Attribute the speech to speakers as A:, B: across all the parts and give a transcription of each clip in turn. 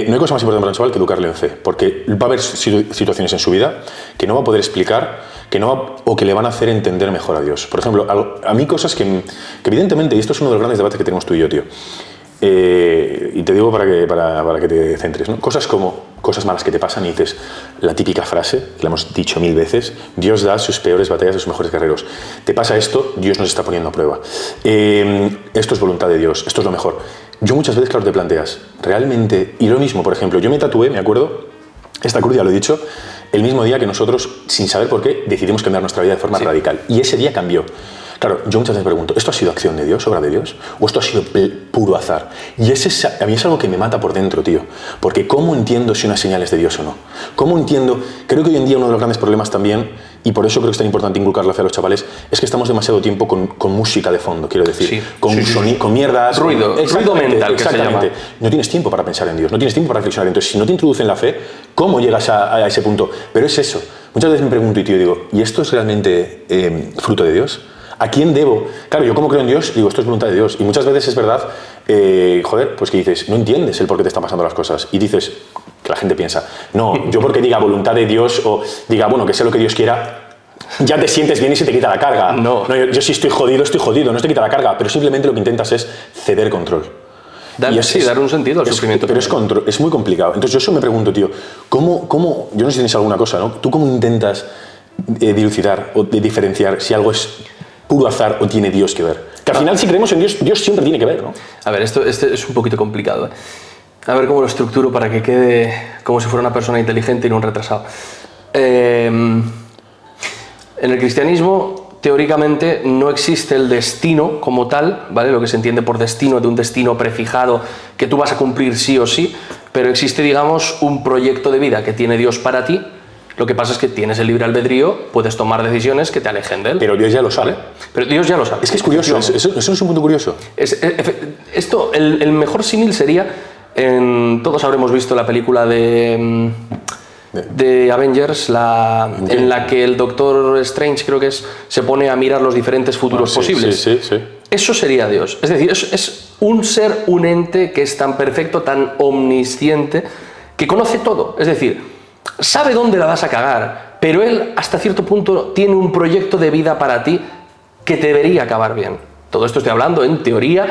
A: No hay cosa más importante para un chaval que educarle en fe, porque va a haber situaciones en su vida que no va a poder explicar, o que le van a hacer entender mejor a Dios. Por ejemplo, a mí cosas que evidentemente, y esto es uno de los grandes debates que tenemos tú y yo, tío, y te digo para que te centres, ¿no? Cosas malas que te pasan y dices la típica frase, que la hemos dicho 1000 veces: Dios da sus peores batallas a sus mejores guerreros. Te pasa esto, Dios nos está poniendo a prueba. Esto es voluntad de Dios, esto es lo mejor. Yo muchas veces, claro, te planteas, realmente, y lo mismo, por ejemplo, yo me tatué, me acuerdo, esta cruz, ya lo he dicho, el mismo día que nosotros, sin saber por qué, decidimos cambiar nuestra vida de forma radical. Y ese día cambió. Claro, yo muchas veces me pregunto, ¿esto ha sido acción de Dios, obra de Dios? ¿O esto ha sido puro azar? Y a mí es algo que me mata por dentro, tío. Porque ¿cómo entiendo si una señal es de Dios o no? ¿Cómo entiendo? Creo que hoy en día uno de los grandes problemas también, y por eso creo que es tan importante inculcar la fe a los chavales, es que estamos demasiado tiempo con música de fondo, quiero decir. Con mierdas.
B: Ruido mental, que se llama.
A: No tienes tiempo para pensar en Dios, no tienes tiempo para reflexionar. Entonces, si no te introducen la fe, ¿cómo llegas a ese punto? Pero es eso. Muchas veces me pregunto y, tío, digo, ¿y esto es realmente fruto de Dios? ¿A quién debo? Claro, yo como creo en Dios, digo, esto es voluntad de Dios. Y muchas veces es verdad, pues que dices, no entiendes el por qué te están pasando las cosas. Y dices, que la gente piensa, no, yo porque diga voluntad de Dios o diga, bueno, que sea lo que Dios quiera, ya te sientes bien y se te quita la carga.
B: No,
A: yo si estoy jodido, no se te quita la carga. Pero simplemente lo que intentas es ceder control.
B: Dar un sentido al sufrimiento.
A: Pero es muy complicado. Entonces yo eso me pregunto, tío, ¿cómo yo no sé si tienes alguna cosa, ¿no? ¿Tú cómo intentas dilucidar o diferenciar si algo es puro azar o tiene Dios que ver? Que al final, si creemos en Dios, Dios siempre tiene que ver, ¿no?
B: A ver, esto es un poquito complicado, ¿eh? A ver cómo lo estructuro para que quede como si fuera una persona inteligente y no un retrasado. En el cristianismo, teóricamente, no existe el destino como tal, ¿vale? Lo que se entiende por destino, de un destino prefijado que tú vas a cumplir sí o sí, pero existe, digamos, un proyecto de vida que tiene Dios para ti. Lo que pasa es que tienes el libre albedrío, puedes tomar decisiones que te alejen de él.
A: Pero Dios ya lo sabe.
B: Pero Dios ya lo sabe.
A: Es que es curioso, eso es un punto curioso.
B: El mejor símil sería, todos habremos visto la película de Avengers, en la que el Doctor Strange, creo que se pone a mirar los diferentes futuros posibles.
A: Sí.
B: Eso sería Dios. Es decir, es un ser, un ente que es tan perfecto, tan omnisciente, que conoce todo. Es decir, sabe dónde la vas a cagar, pero él hasta cierto punto tiene un proyecto de vida para ti que debería acabar bien. Todo esto estoy hablando en teoría,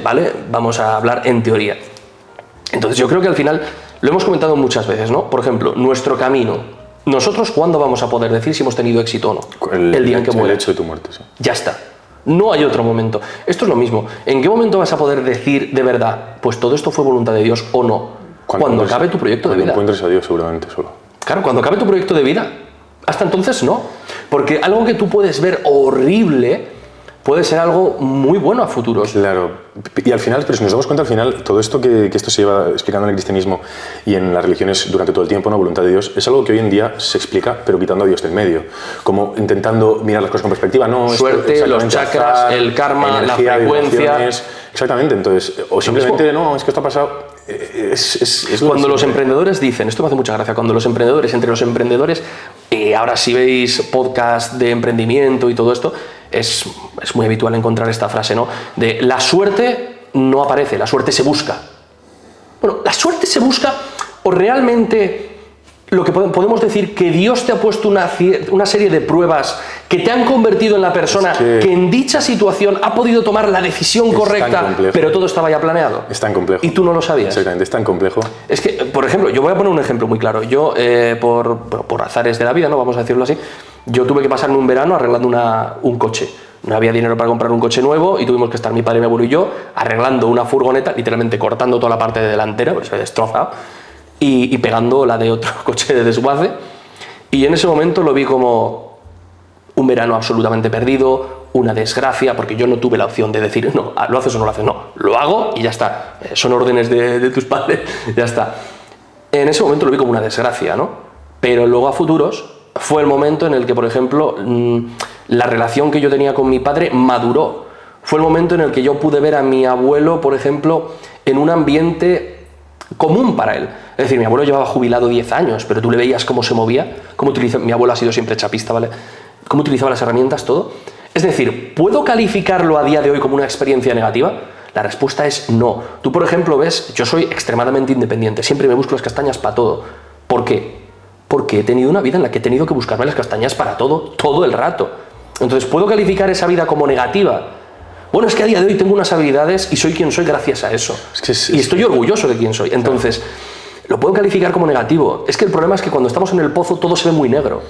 B: ¿vale? Vamos a hablar en teoría. Entonces yo creo que al final, lo hemos comentado muchas veces, ¿no? Por ejemplo, nuestro camino. Nosotros, ¿cuándo vamos a poder decir si hemos tenido éxito o no? El día en que mueres.
A: El hecho de tu muerte, sí.
B: Ya está. No hay otro momento. Esto es lo mismo. ¿En qué momento vas a poder decir de verdad, pues todo esto fue voluntad de Dios o no? Cuando acabe tu proyecto de vida.
A: Cuando encuentres a Dios, seguramente, solo.
B: Claro, cuando acabe tu proyecto de vida. Hasta entonces no. Porque algo que tú puedes ver horrible puede ser algo muy bueno a futuro.
A: Claro. Y al final, pero si nos damos cuenta, al final, todo esto que esto se lleva explicando en el cristianismo y en las religiones durante todo el tiempo, ¿no? Voluntad de Dios, es algo que hoy en día se explica, pero quitando a Dios del medio. Como intentando mirar las cosas con perspectiva. No,
B: suerte, los chakras, azar, el karma, energía, la frecuencia.
A: Exactamente. Entonces, o simplemente, no, es que esto ha pasado. Es
B: cuando los emprendedores dicen, esto me hace mucha gracia, cuando entre los emprendedores, ahora si veis podcast de emprendimiento y todo esto, es muy habitual encontrar esta frase, ¿no? De la suerte no aparece, la suerte se busca. Bueno, la suerte se busca, o realmente lo que podemos decir que Dios te ha puesto una serie de pruebas que te han convertido en la persona que en dicha situación ha podido tomar la decisión correcta, pero todo estaba ya planeado.
A: Es tan complejo.
B: Y tú no lo sabías.
A: Exactamente, es tan complejo.
B: Es que, por ejemplo, yo voy a poner un ejemplo muy claro. Yo, por azares de la vida, ¿no? Vamos a decirlo así, yo tuve que pasarme un verano arreglando un coche. No había dinero para comprar un coche nuevo y tuvimos que estar mi padre, mi abuelo y yo arreglando una furgoneta, literalmente cortando toda la parte de delantera, porque se había destrozado, y pegando la de otro coche de desguace. Y en ese momento lo vi como un verano absolutamente perdido, una desgracia, porque yo no tuve la opción de decir, no, lo haces o no lo haces, no, lo hago y ya está, son órdenes de tus padres, ya está. En ese momento lo vi como una desgracia, ¿no? Pero luego a futuros fue el momento en el que, por ejemplo, la relación que yo tenía con mi padre maduró. Fue el momento en el que yo pude ver a mi abuelo, por ejemplo, en un ambiente común para él. Es decir, mi abuelo llevaba jubilado 10 años, pero tú le veías cómo se movía, cómo utilizaba. Mi abuelo ha sido siempre chapista, ¿vale? Cómo utilizaba las herramientas, todo. Es decir, ¿puedo calificarlo a día de hoy como una experiencia negativa? La respuesta es no. Tú, por ejemplo, ves, yo soy extremadamente independiente, siempre me busco las castañas para todo. ¿Por qué? Porque he tenido una vida en la que he tenido que buscarme las castañas para todo el rato. Entonces, ¿puedo calificar esa vida como negativa? Bueno, es que a día de hoy tengo unas habilidades y soy quien soy gracias a eso. Y estoy orgulloso de quién soy. Entonces, lo puedo calificar como negativo. Es que el problema es que cuando estamos en el pozo todo se ve muy negro.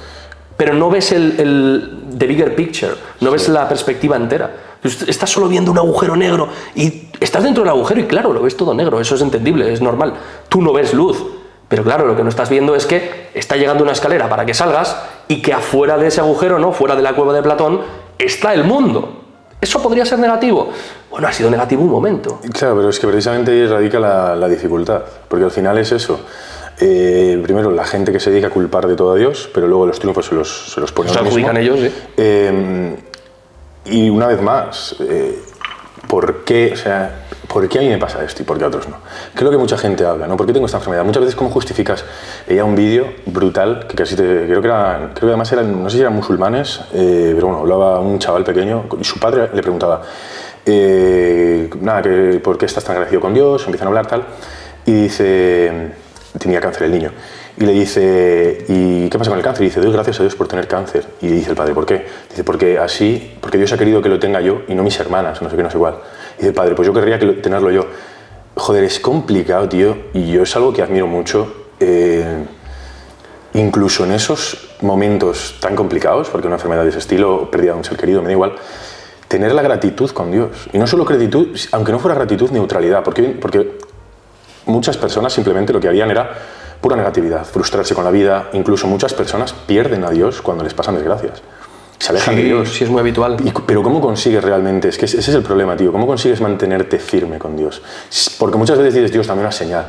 B: Pero no ves the bigger picture, no ves la perspectiva entera. Estás solo viendo un agujero negro y estás dentro del agujero y claro, lo ves todo negro, eso es entendible, es normal. Tú no ves luz, pero claro, lo que no estás viendo es que está llegando una escalera para que salgas y que afuera de ese agujero, ¿no? Fuera de la cueva de Platón, está el mundo. ¿Eso podría ser negativo? Bueno, ha sido negativo un momento.
A: Claro, pero es que precisamente ahí radica la dificultad, porque al final es eso. Primero, la gente que se dedica a culpar de todo a Dios, pero luego los triunfos se los ponen a
B: adjudican ellos, sí.
A: Y una vez más, ¿por qué? O sea, ¿por qué a mí me pasa esto y por qué a otros no? Que es lo que mucha gente habla, ¿no? ¿Por qué tengo esta enfermedad? Muchas veces, ¿cómo justificas? Veía un vídeo brutal, que casi creo que además eran, no sé si eran musulmanes, pero bueno, hablaba un chaval pequeño y su padre le preguntaba, ¿por qué estás tan agradecido con Dios? Empiezan a hablar tal, y dice... Tenía cáncer el niño. Y le dice, ¿y qué pasa con el cáncer? Y dice, doy gracias a Dios por tener cáncer. Y dice el padre, ¿por qué? Dice, porque Dios ha querido que lo tenga yo y no mis hermanas, no sé qué, no sé igual. Y dice el padre, pues yo querría tenerlo yo. Joder, es complicado, tío, y yo es algo que admiro mucho. Incluso en esos momentos tan complicados, porque una enfermedad de ese estilo, pérdida de un ser querido, me da igual, tener la gratitud con Dios. Y no solo gratitud, aunque no fuera gratitud, neutralidad, porque muchas personas simplemente lo que harían era pura negatividad, frustrarse con la vida. Incluso muchas personas pierden a Dios cuando les pasan desgracias. Se alejan de Dios.
B: Sí, es muy habitual.
A: Pero ¿cómo consigues realmente? Es que ese es el problema, tío. ¿Cómo consigues mantenerte firme con Dios? Porque muchas veces dices, Dios, dame una señal.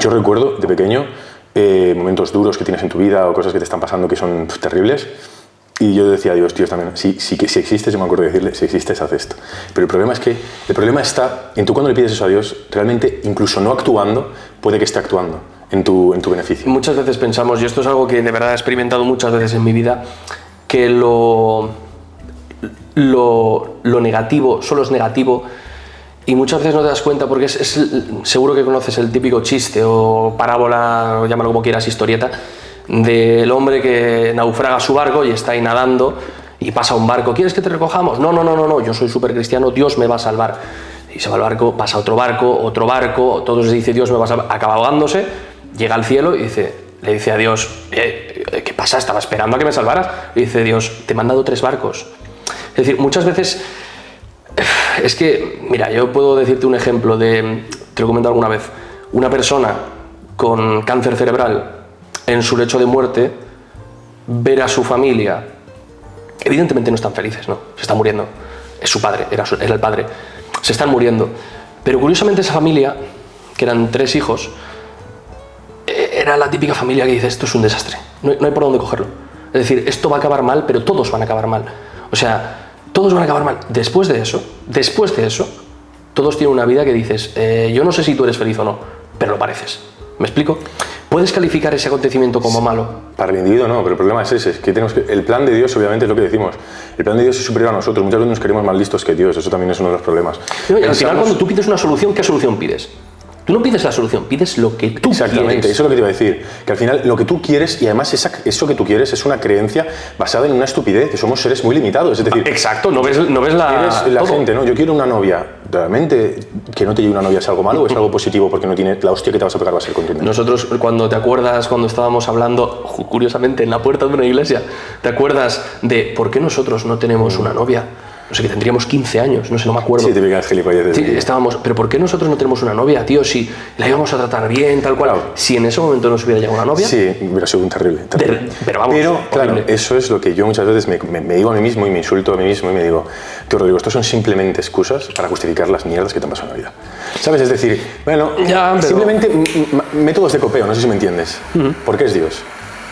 A: Yo recuerdo de pequeño momentos duros que tienes en tu vida o cosas que te están pasando que son terribles. Y yo decía a Dios, también, si existes, yo me acuerdo de decirle, si existes, haz esto. Pero el problema está en tú cuando le pides eso a Dios, realmente, incluso no actuando, puede que esté actuando en tu beneficio.
B: Muchas veces pensamos, y esto es algo que de verdad he experimentado muchas veces en mi vida, que lo negativo solo es negativo y muchas veces no te das cuenta porque seguro que conoces el típico chiste o parábola, o llámalo como quieras, historieta, del hombre que naufraga su barco y está ahí nadando y pasa un barco. ¿Quieres que te recojamos? No, yo soy súper cristiano, Dios me va a salvar. Y se va al barco, pasa otro barco, todos dice Dios me va a salvar, acaba ahogándose, llega al cielo y le dice a Dios, ¿qué pasa? Estaba esperando a que me salvaras. Y dice Dios, te he mandado 3 barcos. Es decir, muchas veces, es que, mira, yo puedo decirte un ejemplo te lo he comentado alguna vez, una persona con cáncer cerebral en su lecho de muerte, ver a su familia, evidentemente no están felices, ¿no? Se está muriendo, es su padre, era el padre, se están muriendo, pero curiosamente esa familia, que eran 3 hijos, era la típica familia que dice, esto es un desastre, no hay por dónde cogerlo, es decir, esto va a acabar mal, pero todos van a acabar mal, o sea, todos van a acabar mal. Después de eso, todos tienen una vida que dices, yo no sé si tú eres feliz o no, pero lo pareces. ¿Me explico? ¿Puedes calificar ese acontecimiento como malo?
A: Para el individuo no, pero el problema es ese, es que el plan de Dios obviamente es lo que decimos, el plan de Dios es superior a nosotros, muchas veces nos queremos más listos que Dios, eso también es uno de los problemas.
B: No, y al final cuando tú pides una solución, ¿qué solución pides? Tú no pides la solución, pides lo que tú
A: Exactamente,
B: quieres.
A: eso es lo que te iba a decir, que al final lo que tú quieres, y además eso que tú quieres es una creencia basada en una estupidez, que somos seres muy limitados, es decir...
B: Exacto, no ves la
A: gente, ¿no? Yo quiero una novia, ¿realmente que no te lleve una novia es algo malo o es algo positivo porque no tiene la hostia que te vas a pegar va a ser contundente?
B: Nosotros, cuando te acuerdas, cuando estábamos hablando, curiosamente, en la puerta de una iglesia, ¿te acuerdas de por qué nosotros no tenemos una novia? No sé, que tendríamos 15 años, no sé, no me acuerdo.
A: Sí, te pegas gilipolleces.
B: Sí, estábamos, pero ¿por qué nosotros no tenemos una novia, tío? Si la íbamos a tratar bien, tal cual. Claro. Si en ese momento no se hubiera llegado una novia...
A: Sí, hubiera sido un terrible.
B: Pero vamos,
A: claro, horrible. Eso es lo que yo muchas veces me digo a mí mismo y me insulto a mí mismo y me digo, tío, Rodrigo, estos son simplemente excusas para justificar las mierdas que te han pasado en la vida. ¿Sabes? Es decir, bueno, simplemente métodos de copeo, no sé si me entiendes. ¿Por qué es Dios?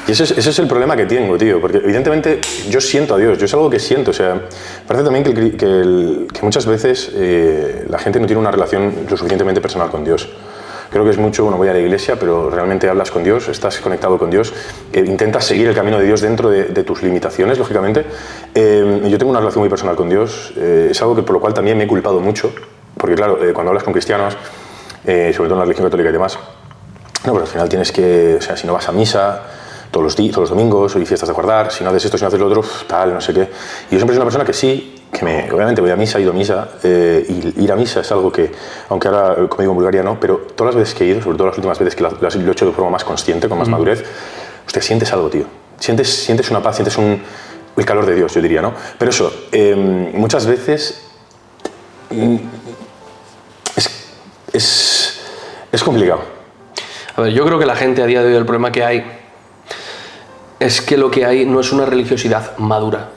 A: Y ese es el problema que tengo, tío, porque evidentemente yo siento a Dios, yo es algo que siento, o sea, parece también que muchas veces la gente no tiene una relación lo suficientemente personal con Dios. Creo que es mucho, bueno, voy a la iglesia, pero realmente hablas con Dios, estás conectado con Dios, intentas seguir el camino de Dios dentro de tus limitaciones, lógicamente. Yo tengo una relación muy personal con Dios, es algo por lo cual también me he culpado mucho, porque claro, cuando hablas con cristianos, sobre todo en la religión católica y demás, no, pero al final tienes que, o sea, si no vas a misa todos los domingos, hay fiestas de guardar, si no haces esto, si no haces lo otro, tal, no sé qué. Y yo siempre soy una persona que sí, obviamente voy a misa, he ido a misa, y ir a misa es algo que, aunque ahora, como digo, en Bulgaria no, pero todas las veces que he ido, sobre todo las últimas veces que lo he hecho de forma más consciente, con más madurez, hostia, sientes algo, tío. Sientes una paz, sientes el calor de Dios, yo diría, ¿no? Pero eso, muchas veces es complicado.
B: A ver, yo creo que la gente a día de hoy, el problema que hay es que lo que hay no es una religiosidad madura.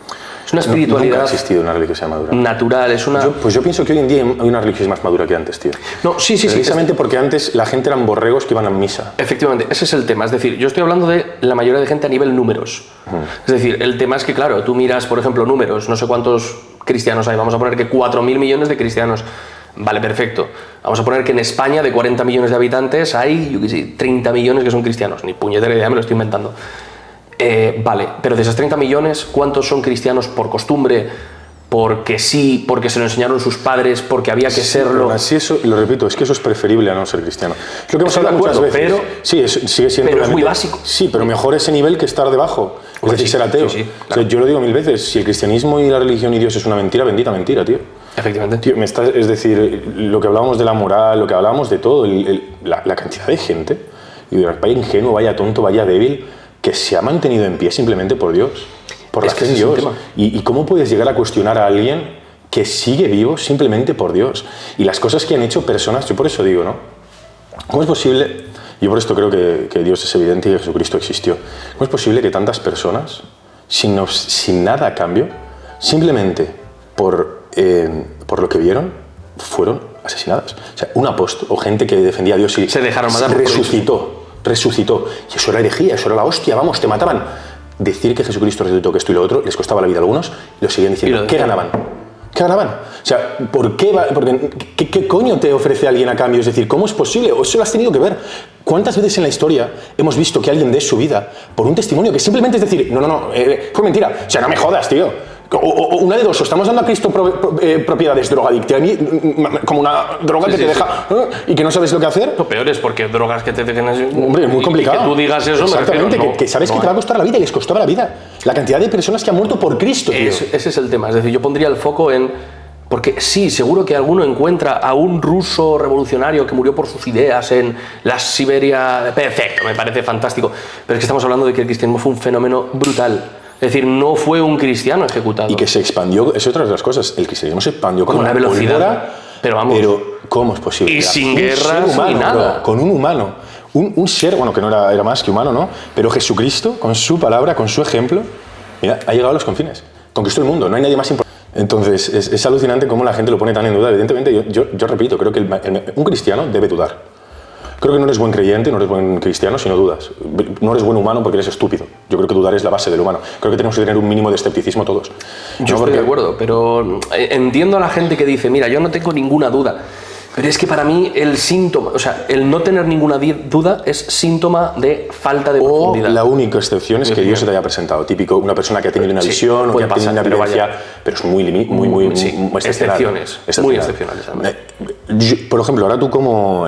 B: Es una espiritualidad.
A: Nunca ha existido una religiosidad madura.
B: Natural, es una.
A: Yo pienso que hoy en día hay una religiosidad más madura que antes, tío.
B: No, sí.
A: Precisamente porque antes la gente eran borregos que iban a misa.
B: Efectivamente, ese es el tema. Es decir, yo estoy hablando de la mayoría de gente a nivel números. Es decir, el tema es que, claro, tú miras, por ejemplo, números, no sé cuántos cristianos hay. Vamos a poner que 4.000 millones de cristianos. Vale, perfecto. Vamos a poner que en España, de 40 millones de habitantes, hay, yo qué sé, 30 millones que son cristianos. Ni puñetera idea, me lo estoy inventando. Vale, pero de esos 30 millones, ¿cuántos son cristianos por costumbre? Porque sí, porque se lo enseñaron sus padres, porque había que serlo.
A: Así eso, y lo repito, es que eso es preferible a no ser cristiano. Es lo que hemos hablado muchas veces.
B: Pero,
A: sí, sigue siendo.
B: Pero es muy básico.
A: Sí, pero mejor ese nivel que estar debajo. Es decir, ser ateo.
B: Sí, claro.
A: O sea, yo lo digo 1000 veces, si el cristianismo y la religión y Dios es una mentira, bendita mentira, tío.
B: Efectivamente.
A: Tío, es decir, lo que hablábamos de la moral, lo que hablábamos de todo, la cantidad de gente, y vaya ingenuo, vaya tonto, vaya débil, que se ha mantenido en pie simplemente por Dios, por la fe en Dios. ¿Y cómo puedes llegar a cuestionar a alguien que sigue vivo simplemente por Dios? Y las cosas que han hecho personas, yo por eso digo, ¿no? ¿Cómo es posible? Yo por esto creo que Dios es evidente y que Jesucristo existió. ¿Cómo es posible que tantas personas, sin nada a cambio, simplemente por lo que vieron, fueron asesinadas? O sea, un apóstol o gente que defendía a Dios y
B: se dejaron matar,
A: resucitó. Y eso era herejía, eso era la hostia, vamos, te mataban. Decir que Jesucristo resucitó, que esto y lo otro, les costaba la vida a algunos, y lo seguían diciendo. ¿Qué ganaban? ¿Qué ganaban? O sea, ¿qué coño te ofrece alguien a cambio? Es decir, ¿cómo es posible? O eso lo has tenido que ver. ¿Cuántas veces en la historia hemos visto que alguien dé su vida por un testimonio que simplemente es decir, no, fue mentira? O sea, no me jodas, tío. O una de dos, o estamos dando a Cristo propiedades drogadictivas, como una droga que te deja y que no sabes lo que hacer.
B: Lo peor es porque drogas que te dejen así.
A: Hombre, es muy complicado.
B: Y que tú digas eso,
A: exactamente,
B: me refiero,
A: que sabes que te va a costar la vida y les costaba la vida. La cantidad de personas que han muerto por Cristo, tío.
B: Ese es el tema. Es decir, yo pondría el foco en. Porque sí, seguro que alguno encuentra a un ruso revolucionario que murió por sus ideas en la Siberia. Perfecto, me parece fantástico. Pero es que estamos hablando de que el cristianismo fue un fenómeno brutal. Es decir, no fue un cristiano ejecutado.
A: Y que se expandió, es otra de las cosas, el cristianismo se expandió con
B: una velocidad.
A: Pólvora, pero ¿cómo es posible?
B: Y sin guerras ni nada.
A: Con un humano. Un ser, bueno, que no era más que humano, ¿no? Pero Jesucristo, con su palabra, con su ejemplo, mira, ha llegado a los confines. Conquistó el mundo, no hay nadie más importante. Entonces, es alucinante cómo la gente lo pone tan en duda. Evidentemente, yo repito, creo que un cristiano debe dudar. Creo que no eres buen creyente, no eres buen cristiano si no dudas. No eres buen humano porque eres estúpido. Yo creo que dudar es la base del humano. Creo que tenemos que tener un mínimo de escepticismo todos.
B: Yo estoy de acuerdo, pero entiendo a la gente que dice, mira, yo no tengo ninguna duda. Pero es que para mí el síntoma, o sea, el no tener ninguna duda es síntoma de falta de profundidad.
A: La única excepción es que Dios se te haya presentado. Típico, una persona que ha tenido una visión o que ha tenido una vivencia, pero es muy
B: excepciones, muy excepcionales.
A: Por ejemplo, ahora tú como